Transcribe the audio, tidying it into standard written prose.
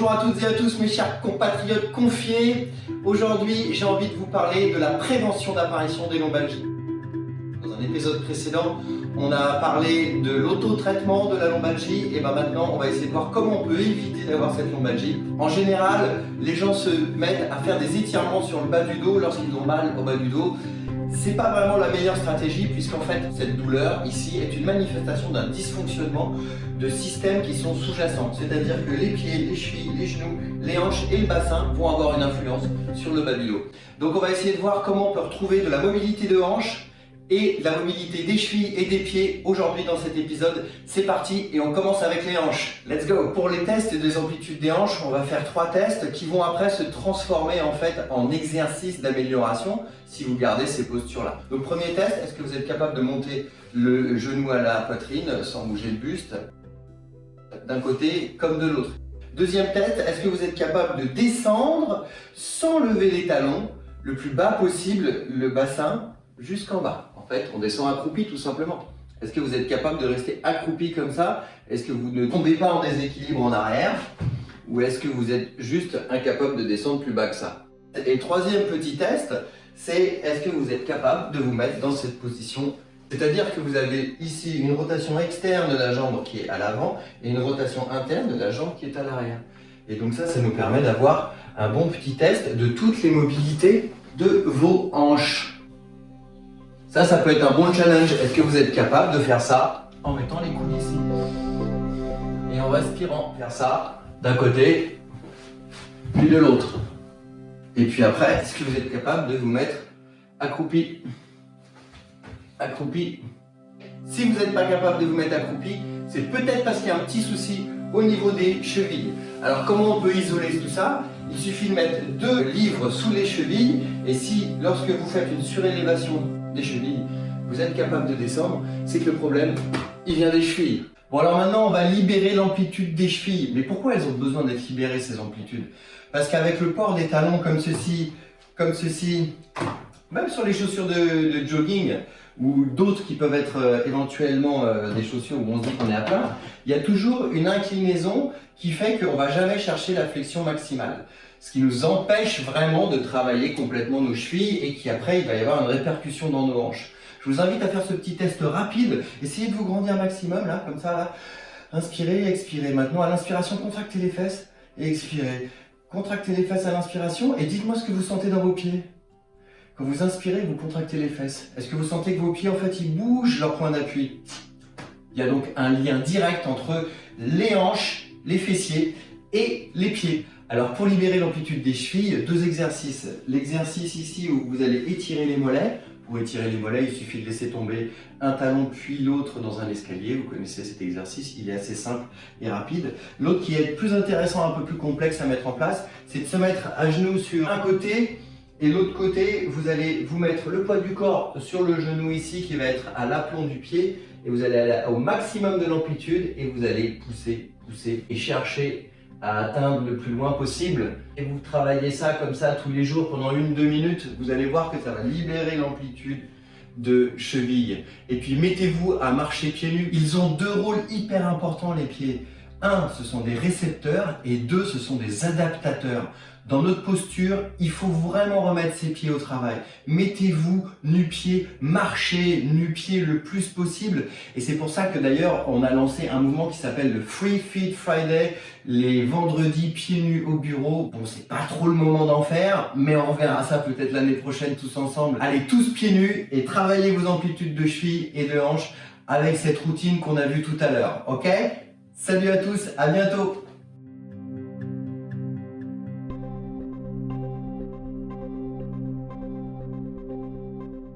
Bonjour à toutes et à tous mes chers compatriotes confiés. Aujourd'hui, j'ai envie de vous parler de la prévention d'apparition des lombalgies. Dans un épisode précédent, on a parlé de l'auto-traitement de la lombalgie et maintenant on va essayer de voir comment on peut éviter d'avoir cette lombalgie. En général, les gens se mettent à faire des étirements sur le bas du dos lorsqu'ils ont mal au bas du dos. C'est pas vraiment la meilleure stratégie puisqu'en fait cette douleur ici est une manifestation d'un dysfonctionnement de systèmes qui sont sous-jacents. C'est-à-dire que les pieds, les chevilles, les genoux, les hanches et le bassin vont avoir une influence sur le bas du dos. Donc on va essayer de voir comment on peut retrouver de la mobilité de hanches et de la mobilité des chevilles et des pieds aujourd'hui dans cet épisode. C'est parti et on commence avec les hanches. Let's go! Pour les tests des amplitudes des hanches, on va faire 3 tests qui vont après se transformer en fait en exercice d'amélioration si vous gardez ces postures-là. Donc premier test, est-ce que vous êtes capable de monter le genou à la poitrine sans bouger le buste d'un côté comme de l'autre? Deuxième test, est-ce que vous êtes capable de descendre sans lever les talons le plus bas possible le bassin jusqu'en bas? En fait, on descend accroupi tout simplement. Est-ce que vous êtes capable de rester accroupi comme ça? Est-ce que vous ne tombez pas en déséquilibre en arrière? Ou est-ce que vous êtes juste incapable de descendre plus bas que ça? Et troisième petit test, c'est est-ce que vous êtes capable de vous mettre dans cette position? C'est-à-dire que vous avez ici une rotation externe de la jambe qui est à l'avant et une rotation interne de la jambe qui est à l'arrière. Et donc ça nous permet d'avoir un bon petit test de toutes les mobilités de vos hanches. Ça peut être un bon challenge. Est-ce que vous êtes capable de faire ça en mettant les coudes ici et en respirant? Faire ça d'un côté puis de l'autre. Et puis après, est-ce que vous êtes capable de vous mettre accroupi? Accroupi. Si vous n'êtes pas capable de vous mettre accroupi, c'est peut-être parce qu'il y a un petit souci au niveau des chevilles. Alors comment on peut isoler tout ça? Il suffit de mettre 2 livres sous les chevilles et si lorsque vous faites une surélévation des chevilles, vous êtes capable de descendre, c'est que le problème, il vient des chevilles. Bon alors maintenant on va libérer l'amplitude des chevilles. Mais pourquoi elles ont besoin d'être libérées ces amplitudes? Parce qu'avec le port des talons comme ceci, même sur les chaussures de jogging ou d'autres qui peuvent être éventuellement des chaussures où on se dit qu'on est à plat, il y a toujours une inclinaison qui fait qu'on ne va jamais chercher la flexion maximale. Ce qui nous empêche vraiment de travailler complètement nos chevilles et qui après il va y avoir une répercussion dans nos hanches. Je vous invite à faire ce petit test rapide, essayez de vous grandir un maximum là, comme ça là. Inspirez, expirez. Maintenant à l'inspiration, contractez les fesses et expirez. Contractez les fesses à l'inspiration et dites-moi ce que vous sentez dans vos pieds. Quand vous inspirez, vous contractez les fesses. Est-ce que vous sentez que vos pieds en fait ils bougent leur point d'appui? Il y a donc un lien direct entre les hanches, les fessiers et les pieds. Alors pour libérer l'amplitude des chevilles, 2 exercices. L'exercice ici où vous allez étirer les mollets. Pour étirer les mollets, il suffit de laisser tomber un talon puis l'autre dans un escalier. Vous connaissez cet exercice, il est assez simple et rapide. L'autre qui est plus intéressant, un peu plus complexe à mettre en place, c'est de se mettre à genoux sur un côté et l'autre côté, vous allez vous mettre le poids du corps sur le genou ici qui va être à l'aplomb du pied et vous allez aller au maximum de l'amplitude et vous allez pousser, pousser et chercher à atteindre le plus loin possible. Et vous travaillez ça comme ça tous les jours pendant 1-2 minutes, vous allez voir que ça va libérer l'amplitude de cheville. Et puis mettez-vous à marcher pieds nus. Ils ont 2 rôles hyper importants les pieds. 1, ce sont des récepteurs et 2, ce sont des adaptateurs. Dans notre posture, il faut vraiment remettre ses pieds au travail. Mettez-vous nu-pieds, marchez nu-pieds le plus possible. Et c'est pour ça que d'ailleurs, on a lancé un mouvement qui s'appelle le Free Feet Friday, les vendredis pieds nus au bureau. Bon, c'est pas trop le moment d'en faire, mais on reverra ça peut-être l'année prochaine tous ensemble. Allez, tous pieds nus et travaillez vos amplitudes de cheville et de hanche avec cette routine qu'on a vue tout à l'heure, ok? Salut à tous, à bientôt!